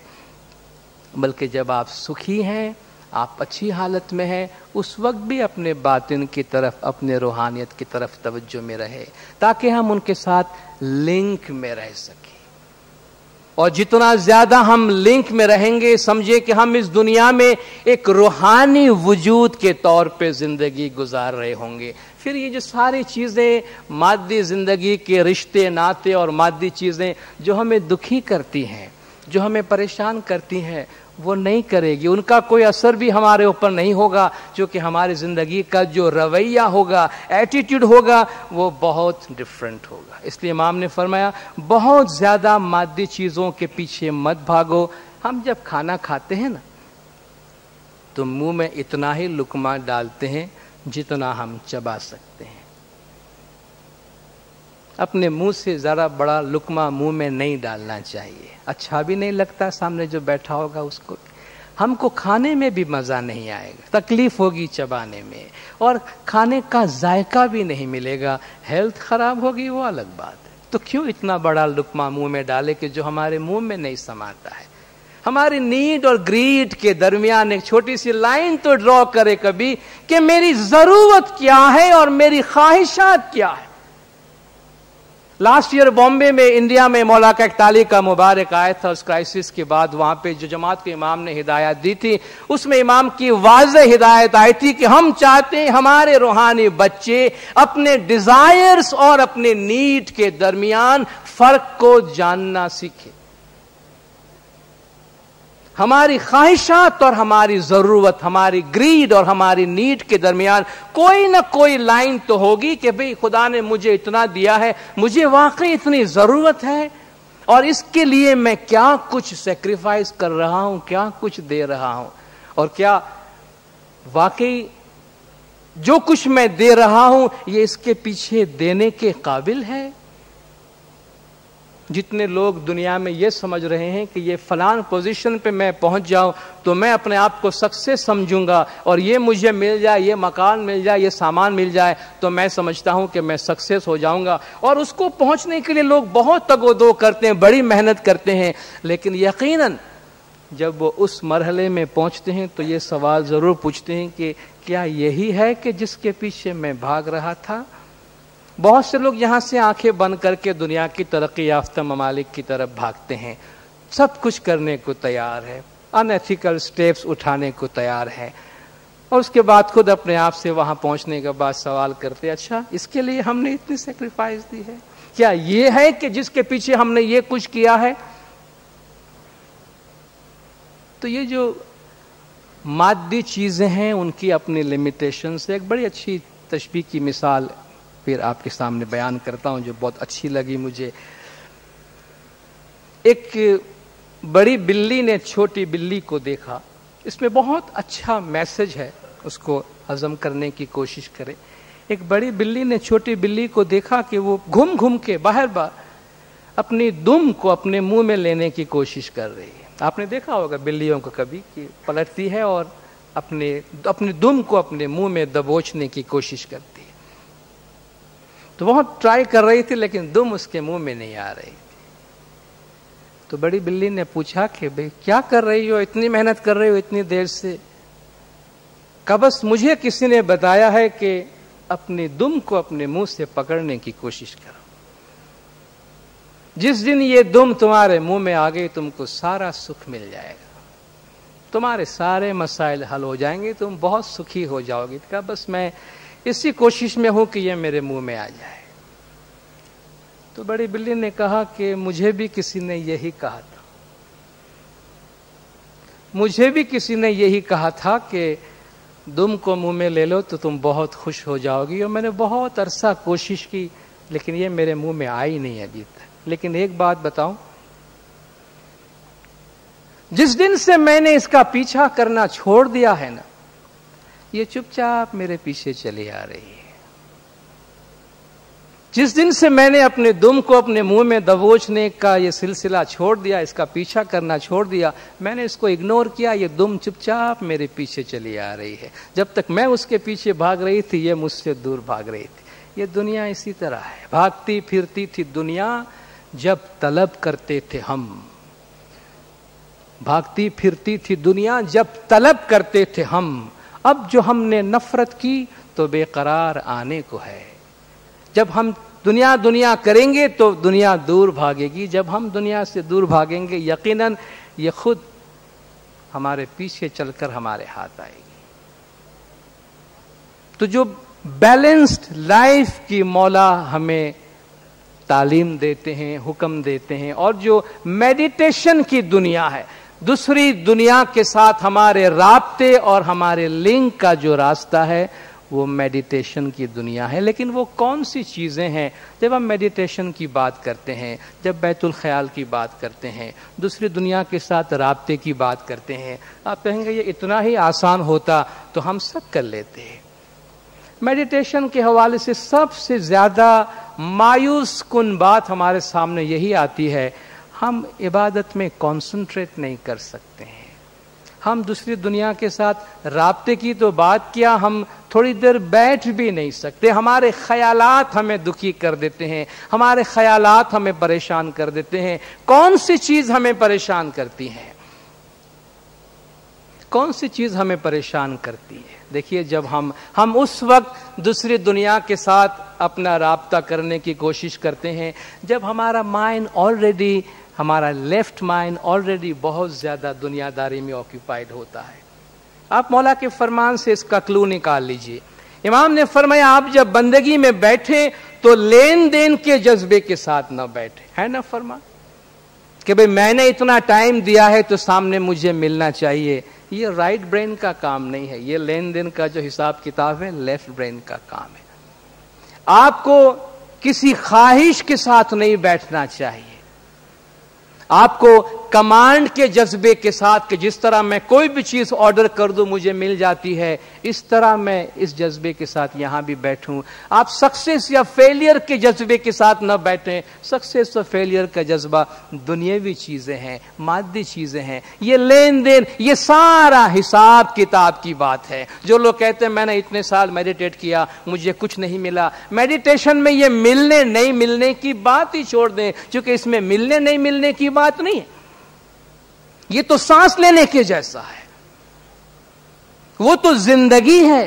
بلکہ جب آپ سکھی ہیں, آپ اچھی حالت میں ہیں, اس وقت بھی اپنے باطن کی طرف, اپنے روحانیت کی طرف توجہ میں رہے, تاکہ ہم ان کے ساتھ لنک میں رہ سکیں. اور جتنا زیادہ ہم لنک میں رہیں گے, سمجھے کہ ہم اس دنیا میں ایک روحانی وجود کے طور پہ زندگی گزار رہے ہوں گے. پھر یہ جو ساری چیزیں, مادی زندگی کے رشتے ناتے اور مادی چیزیں جو ہمیں دکھی کرتی ہیں, جو ہمیں پریشان کرتی ہیں, وہ نہیں کرے گی، ان کا کوئی اثر بھی ہمارے اوپر نہیں ہوگا، کیونکہ ہماری زندگی کا جو رویہ ہوگا، ایٹیٹیوڈ ہوگا، وہ بہت ڈفرینٹ ہوگا۔ اس لیے امام نے فرمایا بہت زیادہ مادی چیزوں کے پیچھے مت بھاگو۔ ہم جب کھانا کھاتے ہیں نا تو منہ میں اتنا ہی لقمہ ڈالتے ہیں جتنا ہم چبا سکتے ہیں۔ اپنے منہ سے ذرا بڑا لقمہ منہ میں نہیں ڈالنا چاہیے، اچھا بھی نہیں لگتا، سامنے جو بیٹھا ہوگا اس کو، ہم کو کھانے میں بھی مزہ نہیں آئے گا، تکلیف ہوگی چبانے میں، اور کھانے کا ذائقہ بھی نہیں ملے گا، ہیلتھ خراب ہوگی وہ الگ بات ہے۔ تو کیوں اتنا بڑا لقمہ منہ میں ڈالے کہ جو ہمارے منہ میں نہیں سماتا ہے؟ ہماری نیڈ اور گریڈ کے درمیان ایک چھوٹی سی لائن تو ڈرا کرے کبھی کہ میری ضرورت کیا ہے اور میری خواہشات کیا ہے۔ لاسٹ ایئر بامبے میں، انڈیا میں، مولا کا ایک تعلیم کا مبارک آیا تھا، اس کرائسس کے بعد وہاں پہ جو جماعت کے امام نے ہدایت دی تھی، اس میں امام کی واضح ہدایت آئی تھی کہ ہم چاہتے ہیں ہمارے روحانی بچے اپنے ڈیزائرز اور اپنے نیڈ کے درمیان فرق کو جاننا سیکھیں۔ ہماری خواہشات اور ہماری ضرورت، ہماری گریڈ اور ہماری نیڈ کے درمیان کوئی نہ کوئی لائن تو ہوگی کہ بھئی خدا نے مجھے اتنا دیا ہے، مجھے واقعی اتنی ضرورت ہے، اور اس کے لیے میں کیا کچھ سیکریفائز کر رہا ہوں، کیا کچھ دے رہا ہوں، اور کیا واقعی جو کچھ میں دے رہا ہوں یہ اس کے پیچھے دینے کے قابل ہے۔ جتنے لوگ دنیا میں یہ سمجھ رہے ہیں کہ یہ فلان پوزیشن پہ میں پہنچ جاؤں تو میں اپنے آپ کو سکسیس سمجھوں گا، اور یہ مجھے مل جائے، یہ مکان مل جائے، یہ سامان مل جائے تو میں سمجھتا ہوں کہ میں سکسیس ہو جاؤں گا، اور اس کو پہنچنے کے لیے لوگ بہت تگ و دو کرتے ہیں، بڑی محنت کرتے ہیں، لیکن یقیناً جب وہ اس مرحلے میں پہنچتے ہیں تو یہ سوال ضرور پوچھتے ہیں کہ کیا یہی ہے کہ جس کے پیچھے میں بھاگ رہا تھا؟ بہت سے لوگ یہاں سے آنکھیں بند کر کے دنیا کی ترقی یافتہ ممالک کی طرف بھاگتے ہیں، سب کچھ کرنے کو تیار ہے، ان ایتھیکل سٹیپس اٹھانے کو تیار ہے، اور اس کے بعد خود اپنے آپ سے وہاں پہنچنے کے بعد سوال کرتے، اچھا اس کے لیے ہم نے اتنی سیکریفائس دی ہے؟ کیا یہ ہے کہ جس کے پیچھے ہم نے یہ کچھ کیا ہے؟ تو یہ جو مادی چیزیں ہیں ان کی اپنی لمیٹیشن سے ایک بڑی اچھی تشبیہ کی مثال پھر آپ کے سامنے بیان کرتا ہوں جو بہت اچھی لگی مجھے۔ ایک بڑی بلی نے چھوٹی بلی کو دیکھا، اس میں بہت اچھا میسج ہے، اس کو ہضم کرنے کی کوشش کرے۔ ایک بڑی بلی نے چھوٹی بلی کو دیکھا کہ وہ گھوم گھوم کے باہر اپنی دم کو اپنے منہ میں لینے کی کوشش کر رہی ہے۔ آپ نے دیکھا ہوگا بلیوں کو کبھی کہ پلٹتی ہے اور اپنی دم کو اپنے منہ میں دبوچنے کی کوشش کرتی ہے۔ تو بہت ٹرائی کر رہی تھی لیکن دم اس کے منہ میں نہیں آ رہی تھی۔ تو بڑی بلی نے پوچھا کہ بھئی کیا کر رہی ہو، اتنی محنت کر رہی ہو اتنی دیر سے؟ کہ بس مجھے کسی نے بتایا ہے کہ اپنی دم کو اپنے منہ سے پکڑنے کی کوشش کرو، جس دن یہ دم تمہارے منہ میں آ گئی تم کو سارا سکھ مل جائے گا، تمہارے سارے مسائل حل ہو جائیں گے، تم بہت سکھی ہو جاؤ گی۔ کہا بس میں اسی کوشش میں ہوں کہ یہ میرے منہ میں آ جائے۔ تو بڑی بلی نے کہا کہ مجھے بھی کسی نے یہی کہا تھا، مجھے بھی کسی نے یہی کہا تھا کہ دم کو منہ میں لے لو تو تم بہت خوش ہو جاؤ گی، اور میں نے بہت عرصہ کوشش کی لیکن یہ میرے منہ میں آئی نہیں ابھی تک۔ لیکن ایک بات بتاؤں، جس دن سے میں نے اس کا پیچھا کرنا چھوڑ دیا ہے نا، یہ چپ چاپ میرے پیچھے چلی آ رہی ہے۔ جس دن سے میں نے اپنے دم کو اپنے منہ میں دبوچنے کا یہ سلسلہ چھوڑ دیا، اس کا پیچھا کرنا چھوڑ دیا، میں نے اس کو اگنور کیا، یہ دم چپ چاپ میرے پیچھے چلی آ رہی ہے۔ جب تک میں اس کے پیچھے بھاگ رہی تھی یہ مجھ سے دور بھاگ رہی تھی۔ یہ دنیا اسی طرح ہے، بھاگتی پھرتی تھی دنیا جب طلب کرتے تھے ہم، بھاگتی پھرتی تھی دنیا جب طلب کرتے تھے ہم، اب جو ہم نے نفرت کی تو بے قرار آنے کو ہے۔ جب ہم دنیا دنیا کریں گے تو دنیا دور بھاگے گی، جب ہم دنیا سے دور بھاگیں گے یقیناً یہ خود ہمارے پیچھے چل کر ہمارے ہاتھ آئے گی۔ تو جو بیلنسڈ لائف کی مولا ہمیں تعلیم دیتے ہیں، حکم دیتے ہیں، اور جو میڈیٹیشن کی دنیا ہے، دوسری دنیا کے ساتھ ہمارے رابطے اور ہمارے لنک کا جو راستہ ہے وہ میڈیٹیشن کی دنیا ہے. لیکن وہ کون سی چیزیں ہیں؟ جب ہم میڈیٹیشن کی بات کرتے ہیں، جب بیت الخیال کی بات کرتے ہیں، دوسری دنیا کے ساتھ رابطے کی بات کرتے ہیں، آپ کہیں گے یہ اتنا ہی آسان ہوتا تو ہم سب کر لیتے ہیں. میڈیٹیشن کے حوالے سے سب سے زیادہ مایوس کن بات ہمارے سامنے یہی آتی ہے، ہم عبادت میں کانسنٹریٹ نہیں کر سکتے ہیں. ہم دوسری دنیا کے ساتھ رابطے کی تو بات کیا، ہم تھوڑی دیر بیٹھ بھی نہیں سکتے. ہمارے خیالات ہمیں دکھی کر دیتے ہیں، ہمارے خیالات ہمیں پریشان کر دیتے ہیں. کون سی چیز ہمیں پریشان کرتی ہے؟ کون سی چیز ہمیں پریشان کرتی ہے؟ دیکھیے، جب ہم اس وقت دوسری دنیا کے ساتھ اپنا رابطہ کرنے کی کوشش کرتے ہیں جب ہمارا مائنڈ آلریڈی، ہمارا لیفٹ مائنڈ آلریڈی بہت زیادہ دنیا داری میں آکیوپائڈ ہوتا ہے. آپ مولا کے فرمان سے اس کا کلو نکال لیجئے. امام نے فرمایا آپ جب بندگی میں بیٹھیں تو لین دین کے جذبے کے ساتھ نہ بیٹھیں. ہے نا فرمان کہ بھئی میں نے اتنا ٹائم دیا ہے تو سامنے مجھے ملنا چاہیے. یہ رائٹ برین کا کام نہیں ہے. یہ لین دین کا جو حساب کتاب ہے لیفٹ برین کا کام ہے. آپ کو کسی خواہش کے ساتھ نہیں بیٹھنا چاہیے. آپ کو کمانڈ کے جذبے کے ساتھ کہ جس طرح میں کوئی بھی چیز آرڈر کر دوں مجھے مل جاتی ہے، اس طرح میں اس جذبے کے ساتھ یہاں بھی بیٹھوں. آپ سکسیس یا فیلئر کے جذبے کے ساتھ نہ بیٹھیں. سکسیس اور فیلئر کا جذبہ دنیاوی چیزیں ہیں، مادی چیزیں ہیں. یہ لین دین، یہ سارا حساب کتاب کی بات ہے. جو لوگ کہتے ہیں میں نے اتنے سال میڈیٹیٹ کیا مجھے کچھ نہیں ملا، میڈیٹیشن میں یہ ملنے نہیں ملنے کی بات ہی چھوڑ دیں، کیونکہ اس میں ملنے نہیں ملنے کی بات نہیں ہے. یہ تو سانس لینے کے جیسا ہے، وہ تو زندگی ہے.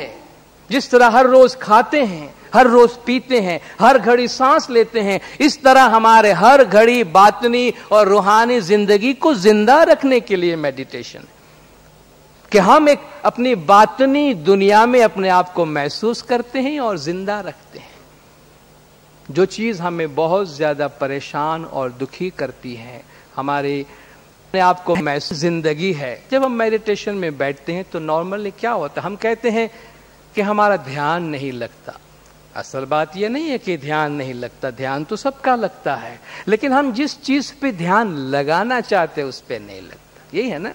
جس طرح ہر روز کھاتے ہیں، ہر روز پیتے ہیں، ہر گھڑی سانس لیتے ہیں، اس طرح ہمارے ہر گھڑی باطنی اور روحانی زندگی کو زندہ رکھنے کے لیے میڈیٹیشن ہے کہ ہم ایک اپنی باطنی دنیا میں اپنے آپ کو محسوس کرتے ہیں اور زندہ رکھتے ہیں. جو چیز ہمیں بہت زیادہ پریشان اور دکھی کرتی ہے ہماری آپ کو محسوس زندگی ہے. جب ہم میڈیٹیشن میں بیٹھتے ہیں تو نارملی کیا ہوتا ہے؟ ہم کہتے ہیں کہ ہمارا دھیان نہیں لگتا. اصل بات یہ نہیں ہے کہ دھیان نہیں لگتا، دھیان تو سب کا لگتا ہے، لیکن ہم جس چیز پہ دھیان لگانا چاہتے اس پہ نہیں لگتا. یہی ہے نا.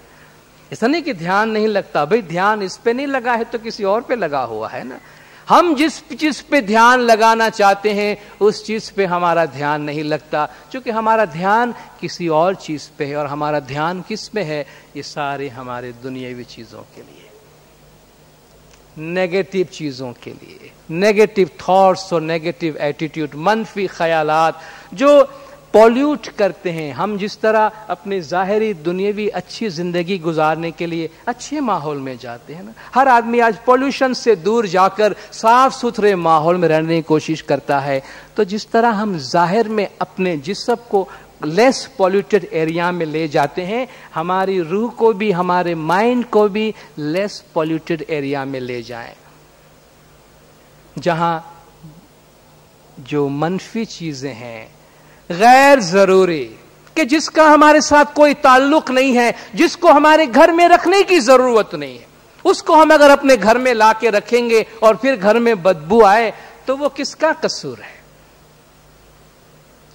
ایسا نہیں کہ دھیان نہیں لگتا، بھئی دھیان اس پہ نہیں لگا ہے تو کسی اور پہ لگا ہوا ہے نا. ہم جس چیز پہ دھیان لگانا چاہتے ہیں اس چیز پہ ہمارا دھیان نہیں لگتا، چونکہ ہمارا دھیان کسی اور چیز پہ ہے. اور ہمارا دھیان کس پہ ہے؟ یہ سارے ہمارے دنیاوی چیزوں کے لیے، نیگیٹو چیزوں کے لیے، نیگیٹو تھاٹس اور نیگیٹو ایٹیٹیوڈ، منفی خیالات جو پولیوٹ کرتے ہیں. ہم جس طرح اپنی ظاہری دنیاوی اچھی زندگی گزارنے کے لیے اچھے ماحول میں جاتے ہیں نا. ہر آدمی آج پولیوشن سے دور جا کر صاف ستھرے ماحول میں رہنے کی کوشش کرتا ہے. تو جس طرح ہم ظاہر میں اپنے جسم کو لیس پولیوٹڈ ایریا میں لے جاتے ہیں، ہماری روح کو بھی، ہمارے مائنڈ کو بھی لیس پولیوٹڈ ایریا میں لے جائیں، جہاں جو منفی چیزیں ہیں، غیر ضروری، کہ جس کا ہمارے ساتھ کوئی تعلق نہیں ہے، جس کو ہمارے گھر میں رکھنے کی ضرورت نہیں ہے، اس کو ہم اگر اپنے گھر میں لا کے رکھیں گے اور پھر گھر میں بدبو آئے تو وہ کس کا قصور ہے؟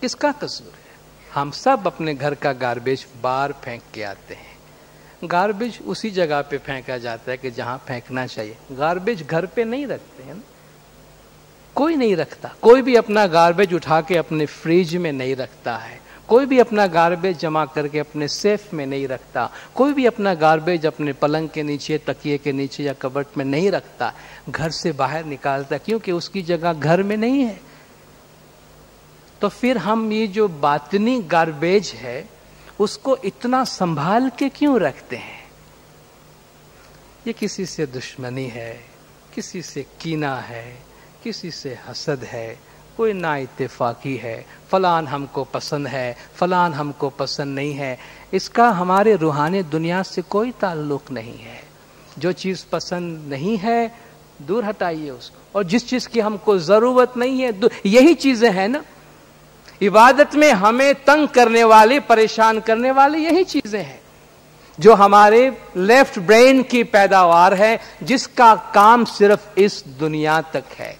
کس کا قصور ہے؟ ہم سب اپنے گھر کا گاربیج باہر پھینک کے آتے ہیں. گاربیج اسی جگہ پہ پھینکا جاتا ہے کہ جہاں پھینکنا چاہیے. گاربیج گھر پہ نہیں رکھتے ہیں، کوئی نہیں رکھتا. کوئی بھی اپنا گاربیج اٹھا کے اپنے فریج میں نہیں رکھتا ہے، کوئی بھی اپنا گاربیج جمع کر کے اپنے سیف میں نہیں رکھتا، کوئی بھی اپنا گاربیج اپنے پلنگ کے نیچے، تکیے کے نیچے یا کبٹ میں نہیں رکھتا. گھر سے باہر نکالتا کیونکہ اس کی جگہ گھر میں نہیں ہے. تو پھر ہم یہ جو باطنی گاربیج ہے اس کو اتنا سنبھال کے کیوں رکھتے ہیں؟ یہ کسی سے دشمنی ہے، کسی سے کینہ ہے، کسی سے حسد ہے، کوئی نا اتفاقی ہے، فلان ہم کو پسند ہے، فلان ہم کو پسند نہیں ہے. اس کا ہمارے روحانی دنیا سے کوئی تعلق نہیں ہے. جو چیز پسند نہیں ہے دور ہٹائیے اس کو، اور جس چیز کی ہم کو ضرورت نہیں ہے یہی چیزیں ہیں نا. عبادت میں ہمیں تنگ کرنے والے، پریشان کرنے والے یہی چیزیں ہیں. جو ہمارے لیفٹ برین کی پیداوار ہے، جس کا کام صرف اس دنیا تک ہے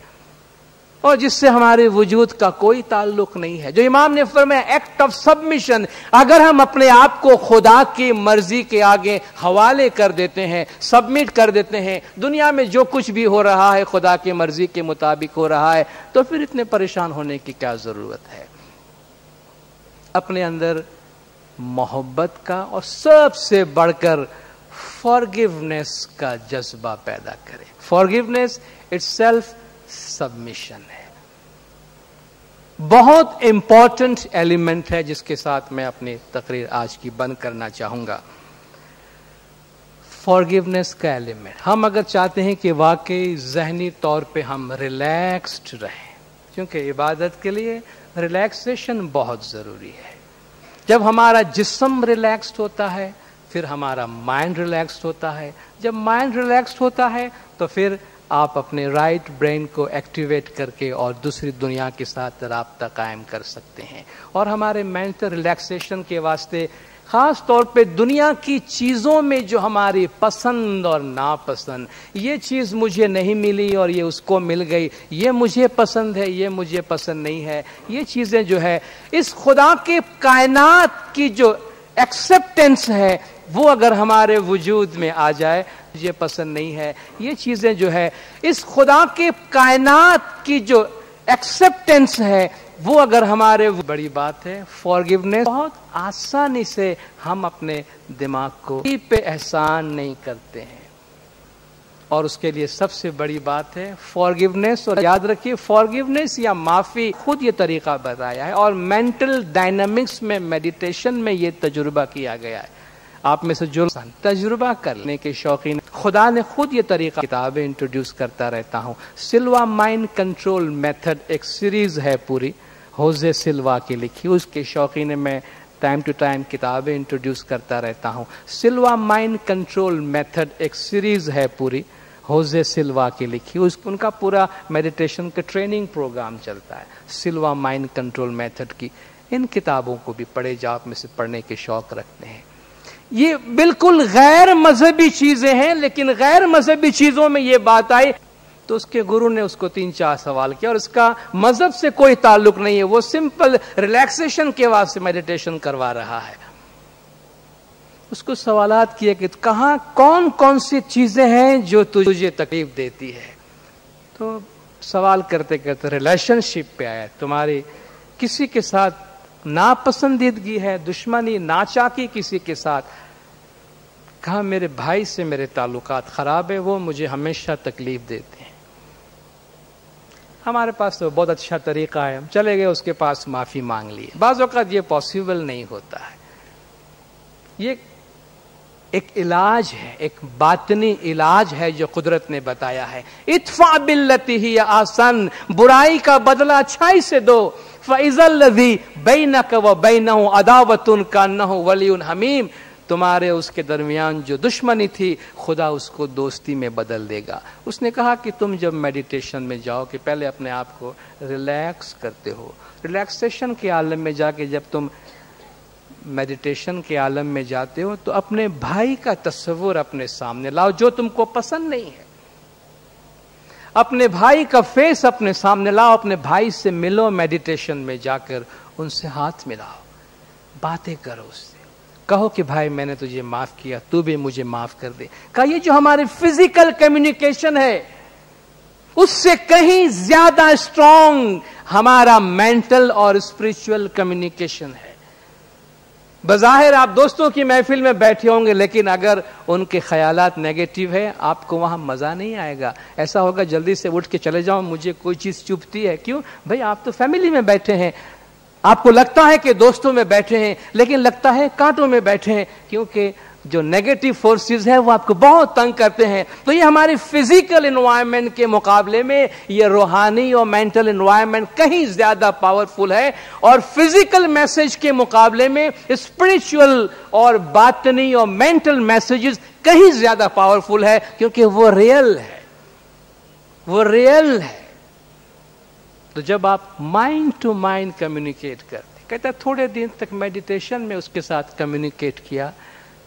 اور جس سے ہمارے وجود کا کوئی تعلق نہیں ہے. جو امام نے فرمایا ایکٹ آف سبمیشن، اگر ہم اپنے آپ کو خدا کی مرضی کے آگے حوالے کر دیتے ہیں، سبمٹ کر دیتے ہیں، دنیا میں جو کچھ بھی ہو رہا ہے خدا کی مرضی کے مطابق ہو رہا ہے، تو پھر اتنے پریشان ہونے کی کیا ضرورت ہے. اپنے اندر محبت کا اور سب سے بڑھ کر فارگیونیس کا جذبہ پیدا کرے. فارگیونیس اٹ سیلف سبمیشن ہے. بہت امپورٹنٹ ایلیمنٹ ہے جس کے ساتھ میں اپنی تقریر آج کی بند کرنا چاہوں گا. فارگیونیس کا ایلیمنٹ. ہم اگر چاہتے ہیں کہ واقعی ذہنی طور پہ ہم ریلیکسڈ رہیں، کیونکہ عبادت کے لیے ریلیکسیشن بہت ضروری ہے. جب ہمارا جسم ریلیکسڈ ہوتا ہے پھر ہمارا مائنڈ ریلیکسڈ ہوتا ہے. جب مائنڈ ریلیکسڈ ہوتا ہے تو پھر آپ اپنے رائٹ برین کو ایکٹیویٹ کر کے اور دوسری دنیا کے ساتھ رابطہ قائم کر سکتے ہیں. اور ہمارے مینٹل ریلیکسیشن کے واسطے خاص طور پہ دنیا کی چیزوں میں جو ہماری پسند اور ناپسند، یہ چیز مجھے نہیں ملی اور یہ اس کو مل گئی، یہ مجھے پسند ہے یہ مجھے پسند نہیں ہے، یہ چیزیں جو ہے اس خدا کے کائنات کی جو ایکسپٹینس ہے وہ اگر ہمارے وجود میں آ جائے، مجھے پسند نہیں ہے، یہ چیزیں جو ہے اس خدا کے کائنات کی جو ایکسپٹینس ہے وہ اگر ہمارے، بڑی بات ہے. فارگیونیس بہت آسانی سے ہم اپنے دماغ کو پہ احسان نہیں کرتے ہیں، اور اس کے لیے سب سے بڑی بات ہے فارگیونیس. اور یاد رکھیے فارگیونیس یا معافی خود یہ طریقہ بتایا ہے، اور مینٹل ڈائنامکس میں میڈیٹیشن میں یہ تجربہ کیا گیا ہے. آپ میں سے جو تجربہ کرنے کے شوقین، خدا نے خود یہ طریقہ کتابیں انٹروڈیوس کرتا رہتا ہوں. سلوا مائنڈ کنٹرول میتھڈ ایک سیریز ہے پوری، ہوزے سلوا کی لکھی، اس کے شوقین میں ٹائم ٹو ٹائم کتابیں انٹروڈیوس کرتا رہتا ہوں. سلوا مائنڈ کنٹرول میتھڈ ایک سیریز ہے پوری، ہوزے سلوا کی لکھی، ان کا پورا میڈیٹیشن کا ٹریننگ پروگرام چلتا ہے. سلوا مائنڈ کنٹرول میتھڈ کی ان کتابوں کو بھی پڑھے جا، آپ میں سے پڑھنے کے شوق رکھتے ہیں. یہ بالکل غیر مذہبی چیزیں ہیں، لیکن غیر مذہبی چیزوں میں یہ بات آئی تو اس کے گرو نے اس کو 3-4 سوال کیا، اور اس کا مذہب سے کوئی تعلق نہیں ہے، وہ سمپل ریلیکسیشن کے واسطے میڈیٹیشن کروا رہا ہے. اس کو سوالات کیے کہ کہاں کون کون سی چیزیں ہیں جو تجھے تکلیف دیتی ہے. تو سوال کرتے کرتے ریلیشن شپ پہ آیا. تمہاری کسی کے ساتھ ناپسندیدگی ہے، دشمنی، ناچاکی کسی کے ساتھ. کہا میرے بھائی سے میرے تعلقات خراب ہے، وہ مجھے ہمیشہ تکلیف دیتے ہیں. ہمارے پاس تو بہت اچھا طریقہ ہے، ہم چلے گئے اس کے پاس معافی مانگ لی. بعض اوقات یہ پاسبل نہیں ہوتا ہے. یہ ایک علاج ہے، ایک باطنی علاج ہے جو قدرت نے بتایا ہے. ادفع باللتی ہی احسن، برائی کا بدلہ اچھائی سے دو. فَإِذَا الَّذِي بَيْنَكَ وَبَيْنَهُ عَدَاوَةٌ كَأَنَّهُ وَلِيٌّ حَمِيمٌ، تمہارے اس کے درمیان جو دشمنی تھی خدا اس کو دوستی میں بدل دے گا. اس نے کہا کہ تم جب میڈیٹیشن میں جاؤ کہ پہلے اپنے آپ کو ریلیکس کرتے ہو. ریلیکسیشن کے عالم میں جا کے جب تم میڈیٹیشن کے عالم میں جاتے ہو تو اپنے بھائی کا تصور اپنے سامنے لاؤ جو تم کو پسند نہیں ہے. اپنے بھائی کا فیس اپنے سامنے لاؤ، اپنے بھائی سے ملو میڈیٹیشن میں جا کر، ان سے ہاتھ ملاؤ، باتیں کرو اس سے، کہو کہ بھائی میں نے تجھے معاف کیا، تو بھی مجھے معاف کر دے. کہا یہ جو ہماری فزیکل کمیونیکیشن ہے اس سے کہیں زیادہ اسٹرانگ ہمارا مینٹل اور اسپرچل کمیونیکیشن ہے. بظاہر آپ دوستوں کی محفل میں بیٹھے ہوں گے لیکن اگر ان کے خیالات نیگیٹو ہے آپ کو وہاں مزہ نہیں آئے گا. ایسا ہوگا جلدی سے اٹھ کے چلے جاؤ، مجھے کوئی چیز چبھتی ہے. کیوں بھائی؟ آپ تو فیملی میں بیٹھے ہیں، آپ کو لگتا ہے کہ دوستوں میں بیٹھے ہیں لیکن لگتا ہے کانٹوں میں بیٹھے ہیں، کیونکہ جو نیگیٹو فورسز ہے وہ آپ کو بہت تنگ کرتے ہیں. تو یہ ہماری فزیکل انوائرمنٹ کے مقابلے میں یہ روحانی اور مینٹل انوائرمنٹ کہیں زیادہ پاورفل ہے، اور فزیکل میسج کے مقابلے میں اسپرچل اور باطنی اور مینٹل میسجز کہیں زیادہ پاورفل ہے، کیونکہ وہ ریئل ہے، وہ ریئل ہے. تو جب آپ مائنڈ ٹو مائنڈ کمیونیکیٹ کرتے، کہتا ہے تھوڑے دن تک میڈیٹیشن میں اس کے ساتھ کمیونیکیٹ کیا،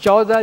14